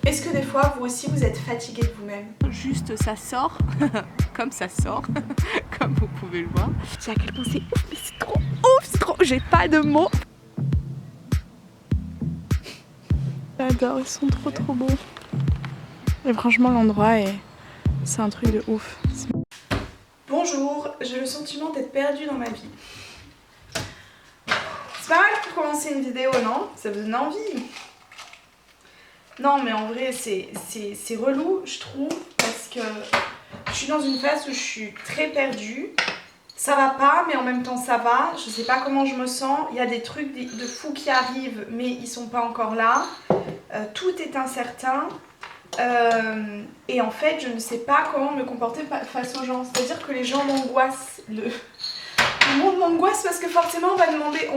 Est-ce que des fois, vous aussi, vous êtes fatigué de vous-même? Juste ça sort, comme ça sort, comme vous pouvez le voir. Je sais à quel point c'est ouf, mais c'est trop ouf, c'est trop... J'ai pas de mots. J'adore, ils sont trop beaux. Et franchement, l'endroit, c'est un truc de ouf. Bonjour, j'ai le sentiment d'être perdue dans ma vie. C'est pas mal pour commencer une vidéo, non? Ça vous donne envie? Non, mais en vrai, c'est relou, je trouve, parce que je suis dans une phase où je suis très perdue. Ça va pas, mais en même temps ça va. Je sais pas comment je me sens. Il y a des trucs de fous qui arrivent, mais ils sont pas encore là. Tout est incertain. Et en fait, je ne sais pas comment me comporter face aux gens. C'est-à-dire que les gens m'angoissent. Le monde m'angoisse parce que forcément on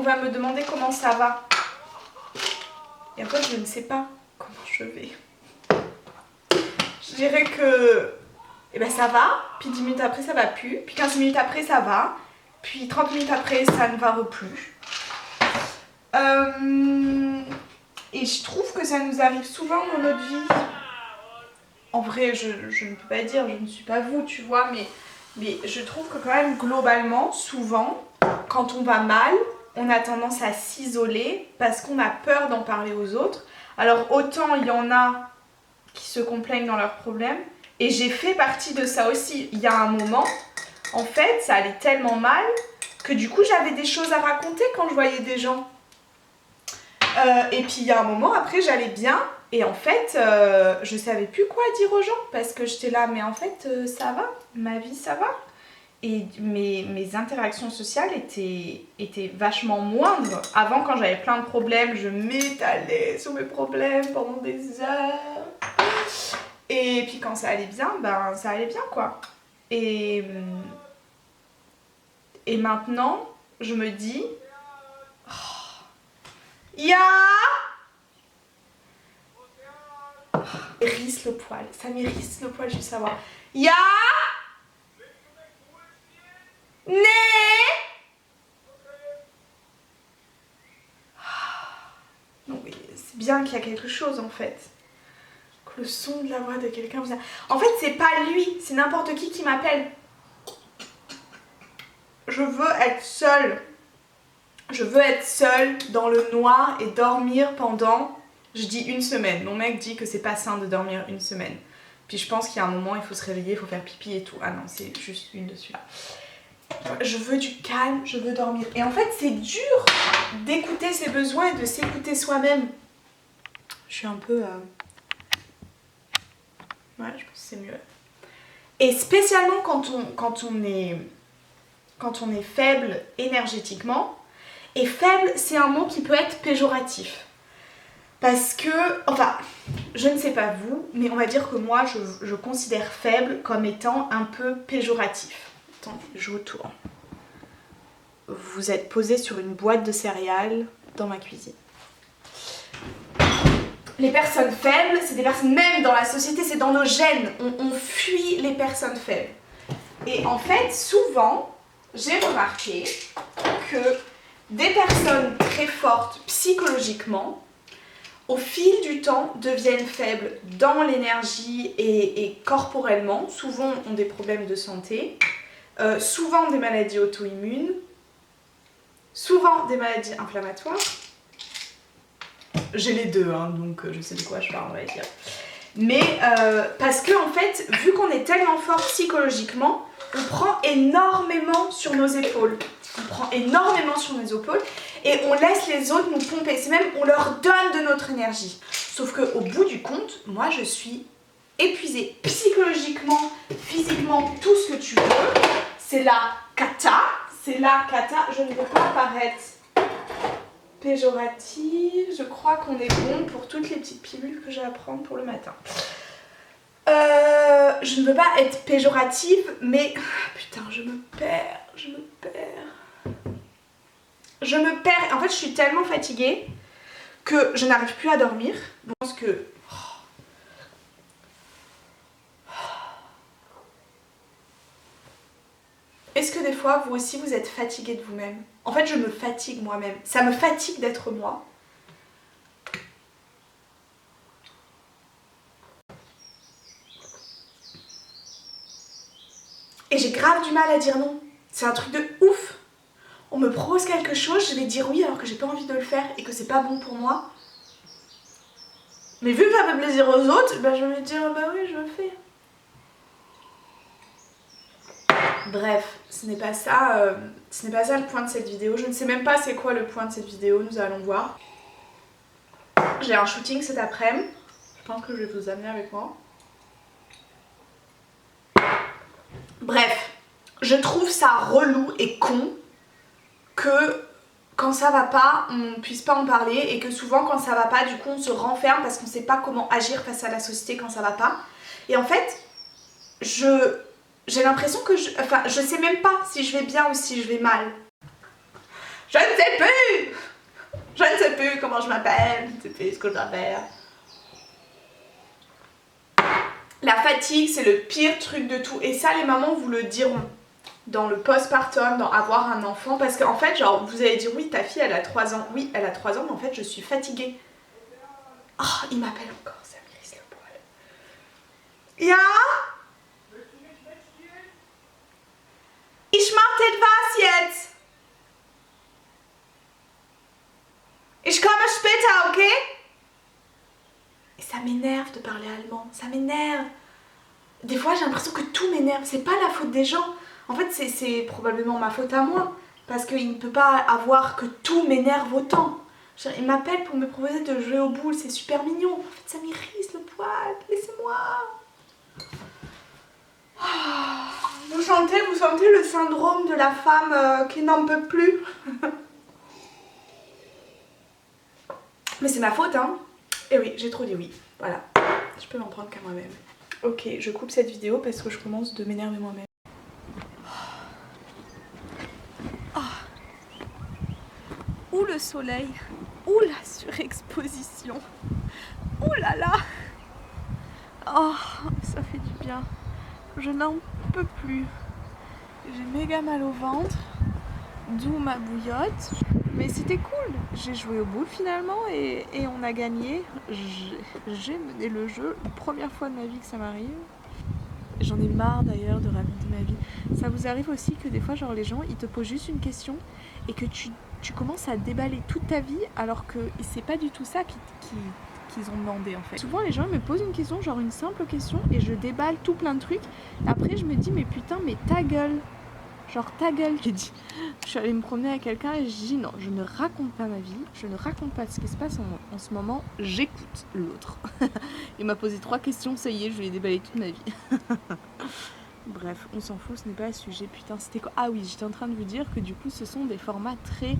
va me demander comment ça va. Et en fait, je ne sais pas comment je vais. Je dirais que eh ben ça va, puis 10 minutes après ça va plus, puis 15 minutes après ça va, puis 30 minutes après ça ne va plus. Et je trouve que ça nous arrive souvent dans notre vie. En vrai, je ne peux pas dire, je ne suis pas vous, tu vois, mais je trouve que quand même globalement, souvent, quand on va mal, on a tendance à s'isoler parce qu'on a peur d'en parler aux autres. Alors autant il y en a qui se complaignent dans leurs problèmes, et j'ai fait partie de ça aussi. Il y a un moment, en fait, ça allait tellement mal que du coup j'avais des choses à raconter quand je voyais des gens. Et puis il y a un moment, après j'allais bien, et en fait je savais plus quoi dire aux gens parce que j'étais là, mais en fait ça va, ma vie ça va. Et mes interactions sociales étaient vachement moindres. Avant, quand j'avais plein de problèmes, je m'étalais sur mes problèmes pendant des heures. Et puis quand ça allait bien, ben ça allait bien quoi. Et maintenant, je me dis... Oh, ya oh, hérisse le poil, ça m'hérisse le poil, je veux savoir. Ya né. Non mais c'est bien qu'il y a quelque chose en fait. Que le son de la voix de quelqu'un vous a... En fait c'est pas lui, c'est n'importe qui m'appelle. Je veux être seule. Je veux être seule dans le noir et dormir pendant, je dis une semaine. Mon mec dit que c'est pas sain de dormir une semaine. Puis je pense qu'il y a un moment, il faut se réveiller, il faut faire pipi et tout. Ah non, c'est juste une de celui-là. Je veux du calme, je veux dormir. Et en fait, c'est dur d'écouter ses besoins et de s'écouter soi-même. Je suis un peu... Ouais, je pense que c'est mieux. Et spécialement quand on est faible énergétiquement. Et faible, c'est un mot qui peut être péjoratif. Parce que, enfin, je ne sais pas vous, mais on va dire que moi, je considère faible comme étant un peu péjoratif. Attendez, je vous tourne. Vous êtes posé sur une boîte de céréales dans ma cuisine. Les personnes faibles, c'est des personnes, même dans la société, c'est dans nos gènes. On fuit les personnes faibles. Et en fait, souvent, j'ai remarqué que des personnes très fortes psychologiquement, au fil du temps, deviennent faibles dans l'énergie et corporellement. Souvent ont des problèmes de santé, souvent des maladies auto-immunes, souvent des maladies inflammatoires. J'ai les deux, hein, donc je sais de quoi je parle, on va dire. Mais parce que en fait, vu qu'on est tellement fort psychologiquement, on prend énormément sur nos épaules. On prend énormément sur nos épaules et on laisse les autres nous pomper. C'est même, on leur donne de notre énergie. Sauf qu'au bout du compte, moi je suis épuisée psychologiquement, physiquement, tout ce que tu veux. C'est la cata. C'est la cata. Je ne veux pas paraître péjorative. Je crois qu'on est bon pour toutes les petites pilules que j'ai à prendre pour le matin. Je ne veux pas être péjorative, mais putain, je me perds. En fait, je suis tellement fatiguée que je n'arrive plus à dormir. Je pense que... Est-ce que des fois, vous aussi, vous êtes fatigué de vous-même? En fait, je me fatigue moi-même. Ça me fatigue d'être moi. Et j'ai grave du mal à dire non. C'est un truc de ouf. On me propose quelque chose, je vais dire oui alors que j'ai pas envie de le faire et que c'est pas bon pour moi. Mais vu que ça fait plaisir aux autres, bah je vais dire bah oui, je le fais. Bref, ce n'est pas ça le point de cette vidéo. Je ne sais même pas c'est quoi le point de cette vidéo, nous allons voir. J'ai un shooting cet après-midi. Je pense que je vais vous amener avec moi. Bref, je trouve ça relou et con que quand ça va pas, on ne puisse pas en parler et que souvent quand ça va pas, du coup on se renferme parce qu'on sait pas comment agir face à la société quand ça va pas. Et en fait, j'ai l'impression que je sais même pas si je vais bien ou si je vais mal. Je ne sais plus! Je ne sais plus comment je m'appelle, je ne sais plus ce que je dois faire. La fatigue, c'est le pire truc de tout. Et ça, les mamans vous le diront. Dans le postpartum, dans avoir un enfant. Parce qu'en fait, genre, vous allez dire, oui, ta fille, elle a 3 ans. Oui, elle a 3 ans, mais en fait, je suis fatiguée. Oh, il m'appelle encore, ça me crisse le poil. Ja? Ich mach etwas jetzt. Ich komme später, ok? Et ça m'énerve de parler allemand, ça m'énerve. Des fois j'ai l'impression que tout m'énerve, c'est pas la faute des gens. En fait c'est probablement ma faute à moi. Parce qu'il ne peut pas avoir que tout m'énerve autant. Il m'appelle pour me proposer de jouer aux boules, c'est super mignon. En fait ça m'irrisse le poil, laissez-moi. Vous sentez le syndrome de la femme qui n'en peut plus. Mais c'est ma faute, hein. Et oui, j'ai trop dit oui. Voilà. Je peux m'en prendre qu'à moi-même. Ok, je coupe cette vidéo parce que je commence de m'énerver moi-même. Ou le soleil, ou la surexposition. Ouh là là. Oh, ça fait du bien. Je n'en peux plus. J'ai méga mal au ventre, d'où ma bouillotte. Mais c'était cool. J'ai joué au boule finalement et on a gagné. J'ai mené le jeu. La première fois de ma vie que ça m'arrive. J'en ai marre d'ailleurs de raconter ma vie. Ça vous arrive aussi que des fois, genre les gens, ils te posent juste une question et que tu commences à déballer toute ta vie alors que c'est pas du tout ça qu'ils ont demandé en fait. Souvent les gens me posent une question, genre une simple question et je déballe tout plein de trucs. Après je me dis mais putain mais ta gueule. Genre ta gueule, j'ai dit. Je suis allée me promener avec quelqu'un et je dis non, je ne raconte pas ma vie, je ne raconte pas ce qui se passe en ce moment, j'écoute l'autre. Il m'a posé 3 questions, ça y est, je lui ai déballé toute ma vie. Bref, on s'en fout, ce n'est pas le sujet. Putain, c'était quoi? Ah oui, j'étais en train de vous dire que du coup, ce sont des formats très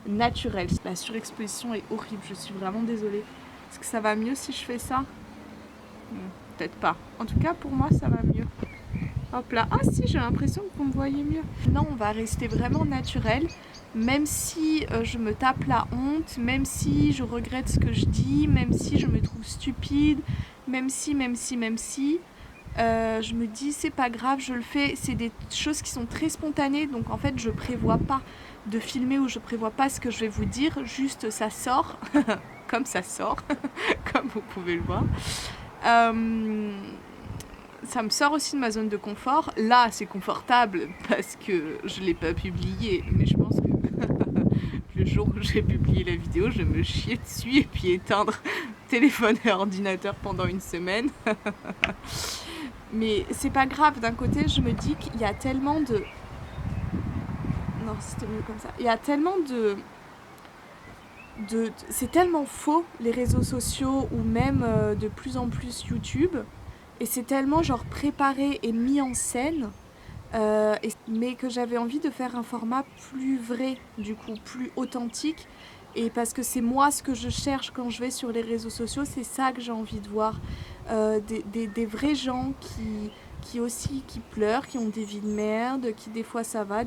naturels. La surexposition est horrible, je suis vraiment désolée. Est-ce que ça va mieux si je fais ça? Peut-être pas. En tout cas, pour moi, ça va mieux. Hop là. Ah si, j'ai l'impression que vous me voyez mieux. Non, on va rester vraiment naturel. Même si je me tape la honte, même si je regrette ce que je dis, même si je me trouve stupide, même si, je me dis c'est pas grave, je le fais. C'est des choses qui sont très spontanées, donc en fait je prévois pas de filmer ou je prévois pas ce que je vais vous dire, juste ça sort, comme ça sort, comme vous pouvez le voir. Ça me sort aussi de ma zone de confort. Là, c'est confortable parce que je ne l'ai pas publié. Mais je pense que le jour où j'ai publié la vidéo, je vais me chier dessus et puis éteindre téléphone et ordinateur pendant une semaine. Mais c'est pas grave. D'un côté, je me dis qu'il y a tellement de... Non, c'était mieux comme ça. Il y a tellement c'est tellement faux, les réseaux sociaux ou même de plus en plus YouTube. Et c'est tellement genre préparé et mis en scène, mais que j'avais envie de faire un format plus vrai, du coup, plus authentique. Et parce que c'est moi ce que je cherche quand je vais sur les réseaux sociaux, c'est ça que j'ai envie de voir. Des vrais gens qui pleurent, qui ont des vies de merde, qui des fois ça va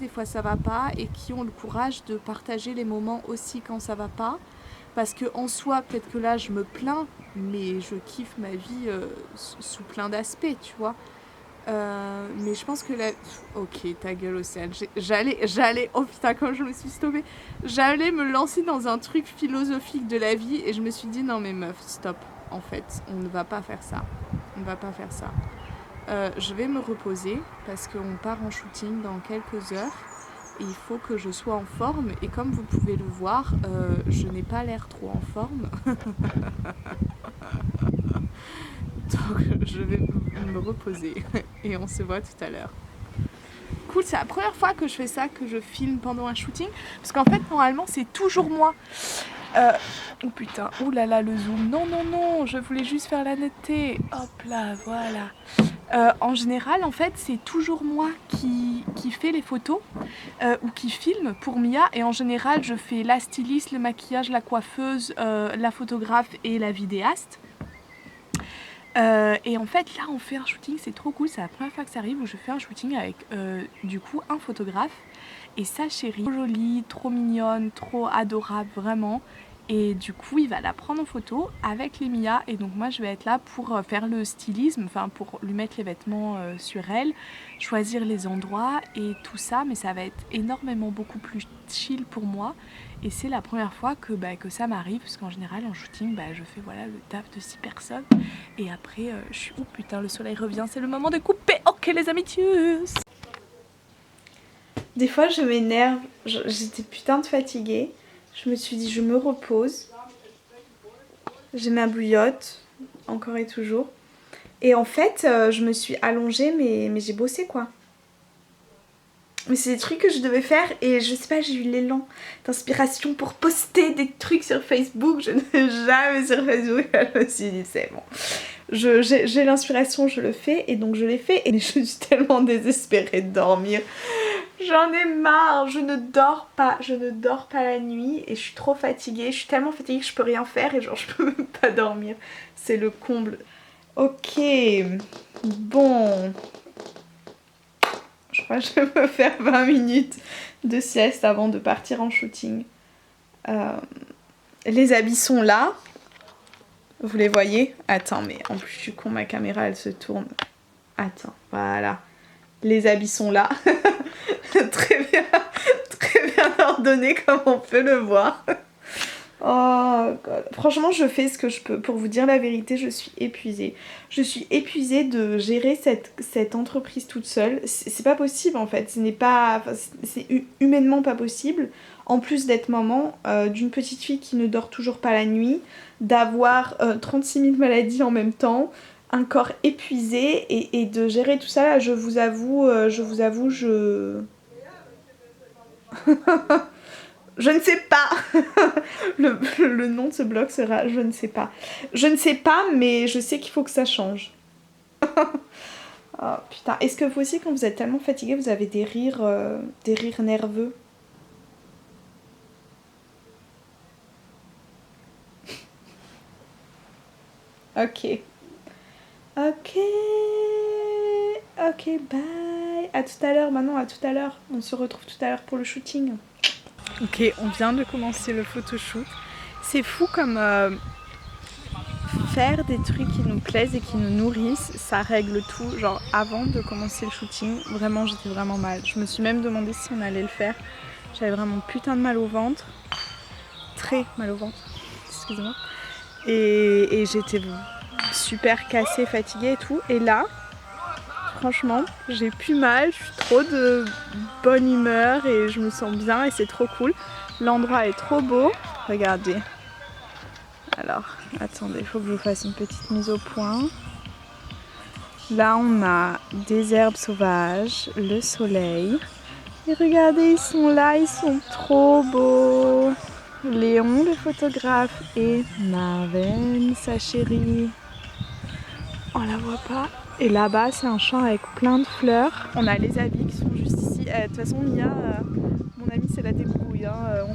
pas, et qui ont le courage de partager les moments aussi quand ça va pas. Parce que en soi, peut-être que là je me plains, mais je kiffe ma vie sous plein d'aspects, tu vois. Mais je pense que là... Ok, ta gueule Océane. J'allais... Oh putain, comme je me suis stoppée. J'allais me lancer dans un truc philosophique de la vie et je me suis dit non mais meuf, stop. En fait, on ne va pas faire ça. On ne va pas faire ça. je vais me reposer parce qu'on part en shooting dans quelques heures et il faut que je sois en forme et comme vous pouvez le voir, je n'ai pas l'air trop en forme. Donc je vais me reposer et on se voit tout à l'heure. Cool, c'est la première fois que je fais ça, que je filme pendant un shooting parce qu'en fait normalement c'est toujours moi. Oh putain, oh là là le zoom, non non non, je voulais juste faire la netteté, hop là, voilà. En général en fait c'est toujours moi qui fais les photos ou qui filme pour Mia et en général je fais la styliste, le maquillage, la coiffeuse, la photographe et la vidéaste. Et en fait là on fait un shooting, c'est trop cool, c'est la première fois que ça arrive où je fais un shooting avec du coup un photographe et sa chérie, trop jolie, trop mignonne, trop adorable vraiment. Et du coup il va la prendre en photo avec les Mia et donc moi je vais être là pour faire le stylisme, enfin pour lui mettre les vêtements sur elle, choisir les endroits et tout ça, mais ça va être énormément beaucoup plus chill pour moi et c'est la première fois que ça m'arrive parce qu'en général en shooting je fais voilà le taf de 6 personnes et après je suis... Oh putain le soleil revient, c'est le moment de couper. Ok les amis, tchuss. Des fois je m'énerve, j'étais putain de fatiguée. Je me suis dit je me repose. J'ai ma bouillotte, encore et toujours. Et en fait je me suis allongée mais j'ai bossé quoi. Mais c'est des trucs que je devais faire et je sais pas, j'ai eu l'élan d'inspiration pour poster des trucs sur Facebook. Je ne vais jamais sur Facebook. Je me suis dit c'est bon. J'ai l'inspiration, je le fais et donc je l'ai fait. Et je suis tellement désespérée de dormir. J'en ai marre, je ne dors pas la nuit et je suis trop fatiguée. Je suis tellement fatiguée que je peux rien faire et genre je peux même pas dormir. C'est le comble. Ok, bon... Je crois que je vais me faire 20 minutes de sieste avant de partir en shooting. Les habits sont là. Vous les voyez? Attends, mais en plus je suis con, ma caméra elle se tourne. Attends, voilà. Les habits sont là. très bien ordonné comme on peut le voir. Oh God. Franchement je fais ce que je peux. Pour vous dire la vérité, je suis épuisée. Je suis épuisée de gérer cette entreprise toute seule. C'est pas possible en fait. C'est humainement pas possible. En plus d'être maman d'une petite fille qui ne dort toujours pas la nuit, d'avoir 36 000 maladies en même temps, un corps épuisé et de gérer tout ça là, je vous avoue, je ne sais pas. le nom de ce blog sera je ne sais pas. Je ne sais pas, mais je sais qu'il faut que ça change. Oh putain, est-ce que vous aussi quand vous êtes tellement fatigué, vous avez des rires nerveux? Ok. Ok. Ok, bye. À tout à l'heure, Manon, à tout à l'heure. On se retrouve tout à l'heure pour le shooting. Ok, on vient de commencer le photoshoot. C'est fou comme faire des trucs qui nous plaisent et qui nous nourrissent, ça règle tout. Genre avant de commencer le shooting, vraiment j'étais vraiment mal. Je me suis même demandé si on allait le faire. J'avais vraiment putain de mal au ventre. Très mal au ventre, excusez-moi. Et j'étais super cassée, fatiguée et tout. Et là, franchement, j'ai plus mal, je suis trop de bonne humeur et je me sens bien et c'est trop cool. L'endroit est trop beau, regardez. Alors, attendez, il faut que je vous fasse une petite mise au point. Là, on a des herbes sauvages, le soleil. Et regardez, ils sont là, ils sont trop beaux. Léon, le photographe, et Marvin, sa chérie. On la voit pas. Et là-bas, c'est un champ avec plein de fleurs. On a les habits qui sont juste ici. De toute façon, Mia, mon amie, c'est la débrouille. Hein.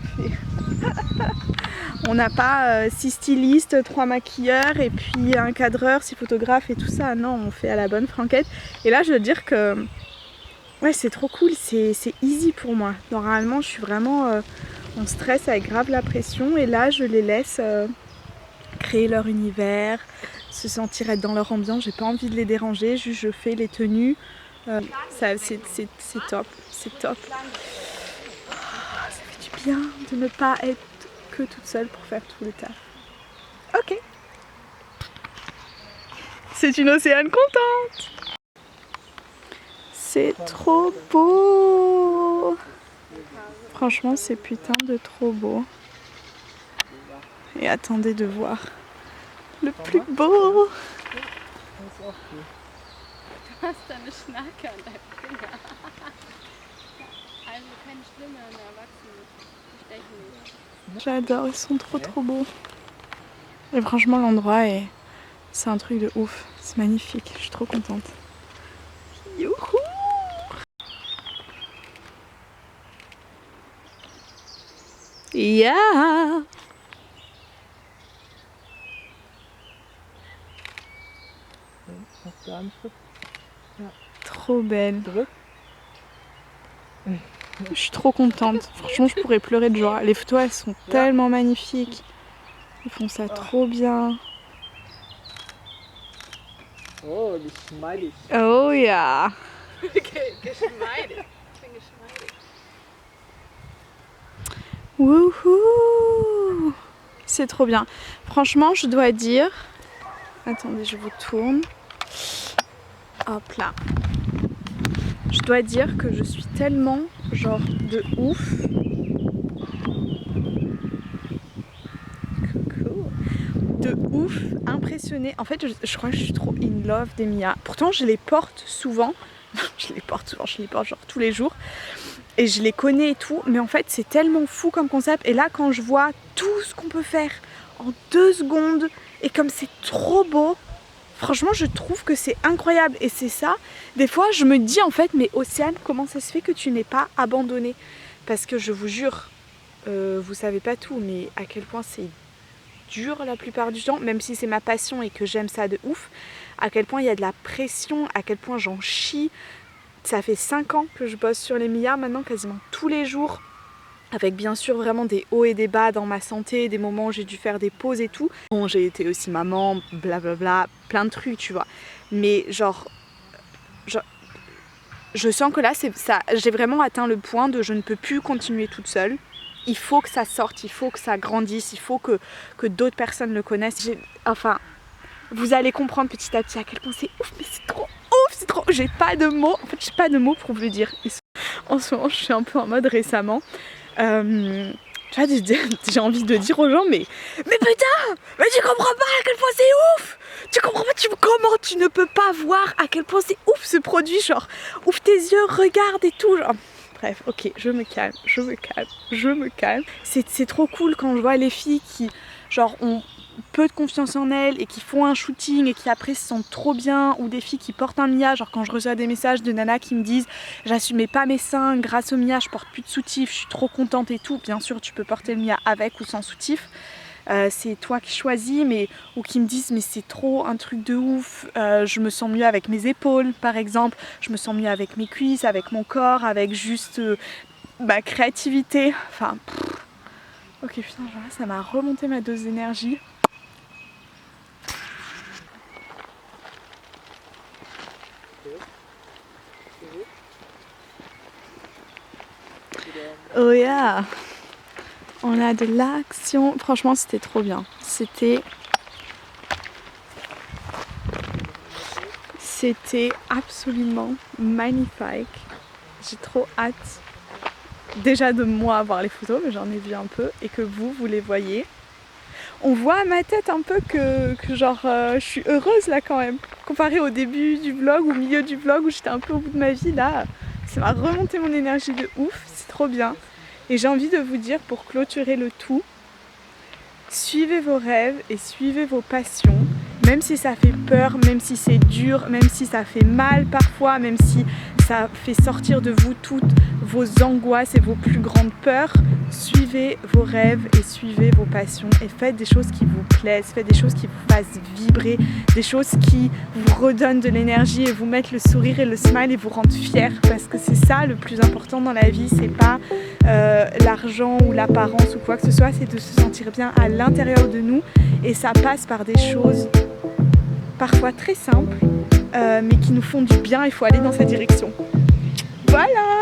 On n'a pas 6 stylistes, 3 maquilleurs et puis un cadreur, 6 photographes et tout ça. Non, on fait à la bonne franquette. Et là, je veux dire que ouais, c'est trop cool. C'est easy pour moi. Normalement, je suis vraiment en stress avec grave la pression. Et là, je les laisse créer leur univers, se sentir être dans leur ambiance. J'ai pas envie de les déranger. Juste, je fais les tenues. C'est top. C'est top. Ça fait du bien de ne pas être que toute seule pour faire tout le taf. Ok. C'est une Océane contente. c'est trop beau. Franchement, c'est putain de trop beau. Et attendez de voir le plus beau. Du hast eine Schnarke an deinem Finger. Also keine Schlimme, eine Erwachsene. Die stechen nicht. J'adore, ils sont trop beaux. Et franchement, l'endroit c'est un truc de ouf. C'est magnifique, je suis trop contente. Youhou! Yeah! Trop belle. Je suis trop contente. Franchement, je pourrais pleurer de joie. Les photos, elles sont tellement magnifiques. Ils font ça trop bien. Oh, geschmeidig. Oh yeah! Geschmeidig. Ich bin geschmeidig. Wouhou! C'est trop bien. Franchement, je dois dire... Attendez, je vous tourne. Hop là. Je dois dire que je suis tellement, genre, de ouf. Coucou. De ouf, impressionnée. En fait, je crois que je suis trop in love des Mia. Pourtant, je les porte souvent. Je les porte genre tous les jours. Et je les connais et tout. Mais en fait, c'est tellement fou comme concept. Et là, quand je vois tout ce qu'on peut faire en 2 secondes, et comme c'est trop beau, franchement, je trouve que c'est incroyable. Et c'est ça, des fois, je me dis en fait, mais Océane, comment ça se fait que tu n'es pas abandonnée? Parce que je vous jure, vous savez pas tout, mais à quel point c'est dur la plupart du temps, même si c'est ma passion et que j'aime ça de ouf, à quel point il y a de la pression, à quel point j'en chie. Ça fait 5 ans que je bosse sur les Mia maintenant, quasiment tous les jours. Avec bien sûr vraiment des hauts et des bas dans ma santé, des moments où j'ai dû faire des pauses et tout. Bon, j'ai été aussi maman, blablabla, plein de trucs, tu vois. Mais genre je sens que là, j'ai vraiment atteint le point de je ne peux plus continuer toute seule. Il faut que ça sorte, il faut que ça grandisse, il faut que d'autres personnes le connaissent. Enfin, vous allez comprendre petit à petit à quel point c'est ouf, mais c'est trop ouf, c'est trop... J'ai pas de mots, en fait j'ai pas de mots pour vous le dire. En ce moment, je suis un peu en mode récemment. Tu vois, j'ai envie de dire aux gens, mais putain, mais tu comprends pas à quel point c'est ouf. Tu comprends pas, comment tu ne peux pas voir à quel point c'est ouf ce produit, genre, ouvre tes yeux, regarde et tout, genre. Bref, ok, je me calme. C'est trop cool quand je vois les filles qui, genre, ont peu de confiance en elles et qui font un shooting et qui après se sentent trop bien, ou des filles qui portent un Mia, genre quand je reçois des messages de nanas qui me disent j'assumais pas mes seins, grâce au Mia je porte plus de soutif, je suis trop contente et tout. Bien sûr tu peux porter le Mia avec ou sans soutif, c'est toi qui choisis, mais ou qui me disent mais c'est trop un truc de ouf, je me sens mieux avec mes épaules par exemple, je me sens mieux avec mes cuisses, avec mon corps, avec juste ma créativité, enfin ok putain, genre là, ça m'a remonté ma dose d'énergie. Oh yeah! On a de l'action. Franchement, c'était trop bien. C'était absolument magnifique. J'ai trop hâte déjà de moi voir les photos, mais j'en ai vu un peu, et que vous les voyez. On voit à ma tête un peu que genre je suis heureuse là quand même. Comparé au début du vlog, au milieu du vlog où j'étais un peu au bout de ma vie, là ça m'a remonté mon énergie de ouf, c'est trop bien. Et j'ai envie de vous dire, pour clôturer le tout, suivez vos rêves et suivez vos passions, même si ça fait peur, même si c'est dur, même si ça fait mal parfois, même si ça fait sortir de vous toutes vos angoisses et vos plus grandes peurs. Suivez vos rêves et suivez vos passions et faites des choses qui vous plaisent, faites des choses qui vous fassent vibrer, des choses qui vous redonnent de l'énergie et vous mettent le sourire et le smile et vous rendent fiers, parce que c'est ça le plus important dans la vie, c'est pas l'argent ou l'apparence ou quoi que ce soit, c'est de se sentir bien à l'intérieur de nous, et ça passe par des choses parfois très simples mais qui nous font du bien. Il faut aller dans sa direction. Voilà.